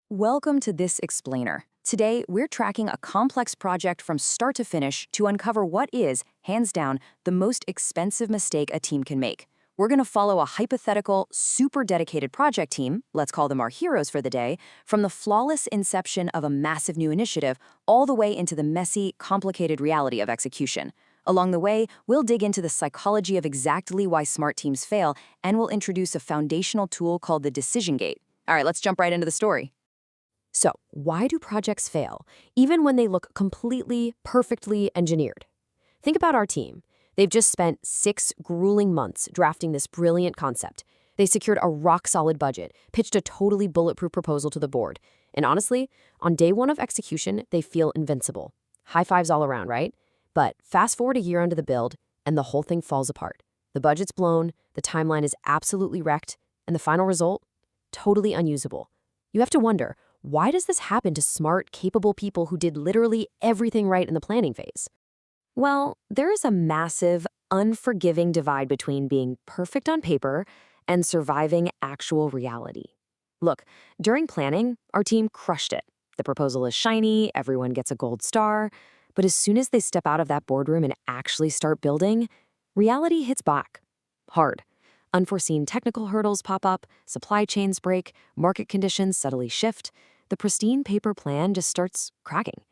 Welcome to This Explainer. Today, we're tracking a complex project from start to finish to uncover what is, hands down, the most expensive mistake a team can make. We're going to follow a hypothetical, super dedicated project team, let's call them our heroes for the day, from the flawless inception of a massive new initiative all the way into the messy, complicated reality of execution. Along the way, we'll dig into the psychology of exactly why smart teams fail, and we'll introduce a foundational tool called the decision gate. All right, let's jump right into the story. So, why do projects fail, even when they look completely, perfectly engineered? Think about our team. They've just spent 6 grueling months drafting this brilliant concept. They secured a rock-solid budget, pitched a totally bulletproof proposal to the board. And honestly, on day one of execution, they feel invincible. High fives all around, right? But fast forward a year into the build, and the whole thing falls apart. The budget's blown, the timeline is absolutely wrecked, and the final result? Totally unusable. You have to wonder, why does this happen to smart, capable people who did literally everything right in the planning phase? Well, there is a massive, unforgiving divide between being perfect on paper and surviving actual reality. Look, during planning, our team crushed it. The proposal is shiny, everyone gets a gold star, but as soon as they step out of that boardroom and actually start building, reality hits back. Hard. Unforeseen technical hurdles pop up, supply chains break, market conditions subtly shift. The pristine paper plan just starts cracking.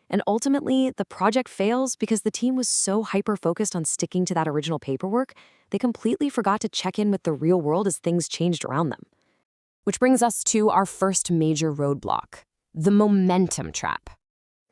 And ultimately, the project fails because the team was so hyper-focused on sticking to that original paperwork, they completely forgot to check in with the real world as things changed around them. Which brings us to our first major roadblock, the momentum trap.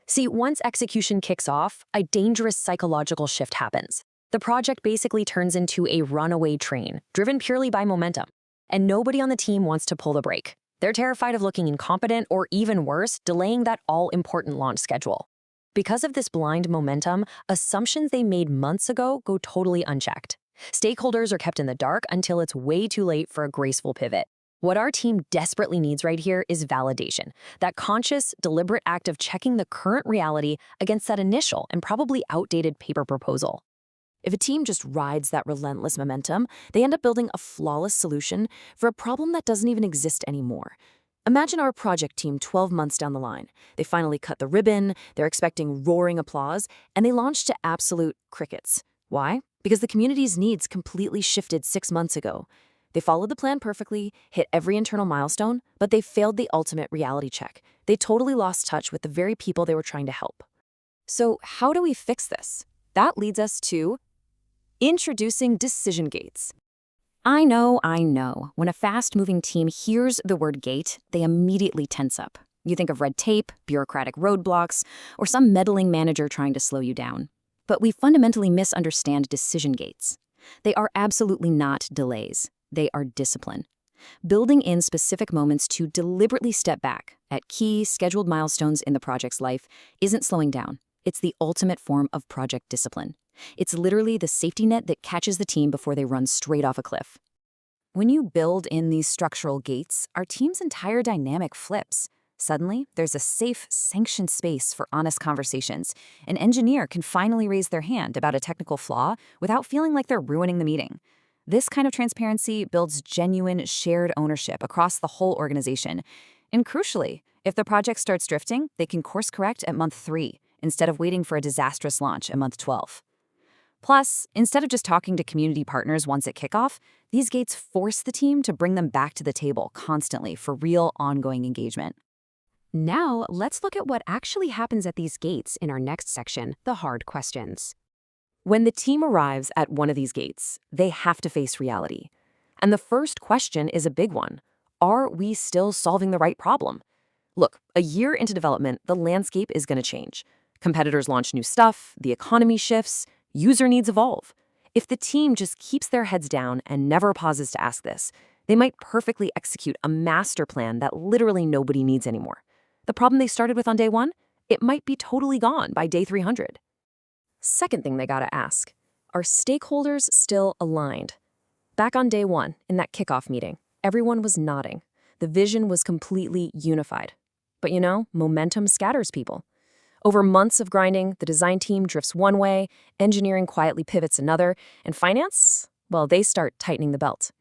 See, once execution kicks off, a dangerous psychological shift happens. The project basically turns into a runaway train, driven purely by momentum. And nobody on the team wants to pull the brake. They're terrified of looking incompetent or, even worse, delaying that all-important launch schedule. Because of this blind momentum, assumptions they made months ago go totally unchecked. Stakeholders are kept in the dark until it's way too late for a graceful pivot. What our team desperately needs right here is validation, that conscious, deliberate act of checking the current reality against that initial and probably outdated paper proposal. If a team just rides that relentless momentum, they end up building a flawless solution for a problem that doesn't even exist anymore. Imagine our project team 12 months down the line. They finally cut the ribbon, they're expecting roaring applause, and they launch to absolute crickets. Why? Because the community's needs completely shifted 6 months ago. They followed the plan perfectly, hit every internal milestone, but they failed the ultimate reality check. They totally lost touch with the very people they were trying to help. So how do we fix this? That leads us to introducing decision gates. I know. When a fast-moving team hears the word gate, they immediately tense up. You think of red tape, bureaucratic roadblocks, or some meddling manager trying to slow you down. But we fundamentally misunderstand decision gates. They are absolutely not delays. They are discipline. Building in specific moments to deliberately step back at key, scheduled milestones in the project's life isn't slowing down. It's the ultimate form of project discipline. It's literally the safety net that catches the team before they run straight off a cliff. When you build in these structural gates, our team's entire dynamic flips. Suddenly, there's a safe, sanctioned space for honest conversations. An engineer can finally raise their hand about a technical flaw without feeling like they're ruining the meeting. This kind of transparency builds genuine shared ownership across the whole organization. And crucially, if the project starts drifting, they can course correct at month 3 instead of waiting for a disastrous launch at month 12. Plus, instead of just talking to community partners once at kickoff, these gates force the team to bring them back to the table constantly for real ongoing engagement. Now, let's look at what actually happens at these gates in our next section, the hard questions. When the team arrives at one of these gates, they have to face reality. And the first question is a big one. Are we still solving the right problem? Look, a year into development, the landscape is going to change. Competitors launch new stuff, the economy shifts, user needs evolve. If the team just keeps their heads down and never pauses to ask this, they might perfectly execute a master plan that literally nobody needs anymore. The problem they started with on day 1, it might be totally gone by day 300. Second thing they gotta ask, are stakeholders still aligned? Back on day 1, in that kickoff meeting, everyone was nodding. The vision was completely unified. But momentum scatters people. Over months of grinding, the design team drifts one way, engineering quietly pivots another, and finance, well, they start tightening the belt.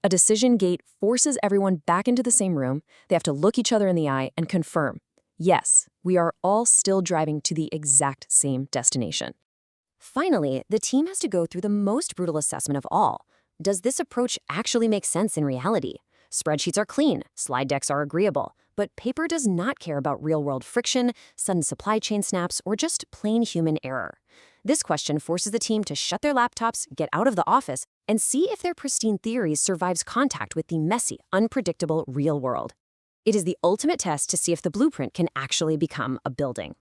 A decision gate forces everyone back into the same room. They have to look each other in the eye and confirm, yes, we are all still driving to the exact same destination. Finally, the team has to go through the most brutal assessment of all. Does this approach actually make sense in reality? Spreadsheets are clean, slide decks are agreeable, but paper does not care about real-world friction, sudden supply chain snaps, or just plain human error. This question forces the team to shut their laptops, get out of the office, and see if their pristine theories survives contact with the messy, unpredictable real world. It is the ultimate test to see if the blueprint can actually become a building.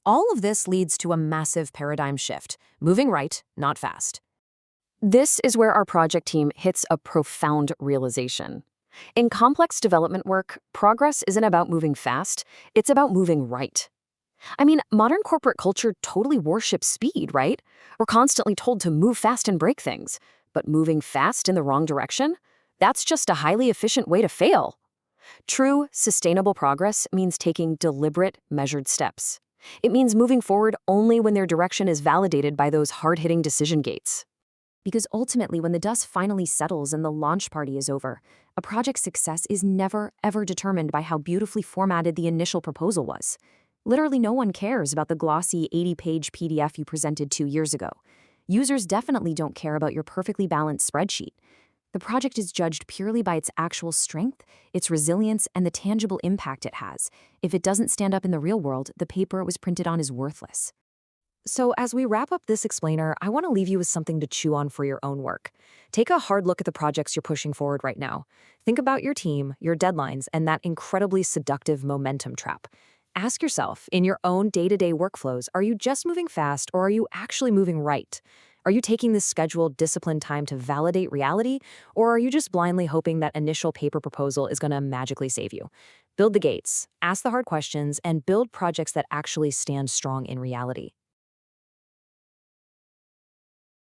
All of this leads to a massive paradigm shift, moving right, not fast. This is where our project team hits a profound realization. In complex development work, progress isn't about moving fast, it's about moving right. I mean, modern corporate culture totally worships speed, right? We're constantly told to move fast and break things, but moving fast in the wrong direction? That's just a highly efficient way to fail. True, sustainable progress means taking deliberate, measured steps. It means moving forward only when their direction is validated by those hard-hitting decision gates. Because ultimately, when the dust finally settles and the launch party is over, a project's success is never, ever determined by how beautifully formatted the initial proposal was. Literally no one cares about the glossy 80-page PDF you presented 2 years ago. Users definitely don't care about your perfectly balanced spreadsheet. The project is judged purely by its actual strength, its resilience, and the tangible impact it has. If it doesn't stand up in the real world, the paper it was printed on is worthless. So as we wrap up this explainer, I want to leave you with something to chew on for your own work. Take a hard look at the projects you're pushing forward right now. Think about your team, your deadlines, and that incredibly seductive momentum trap. Ask yourself, in your own day-to-day workflows, are you just moving fast or are you actually moving right? Are you taking this scheduled, disciplined time to validate reality, or are you just blindly hoping that initial paper proposal is going to magically save you? Build the gates, ask the hard questions, and build projects that actually stand strong in reality.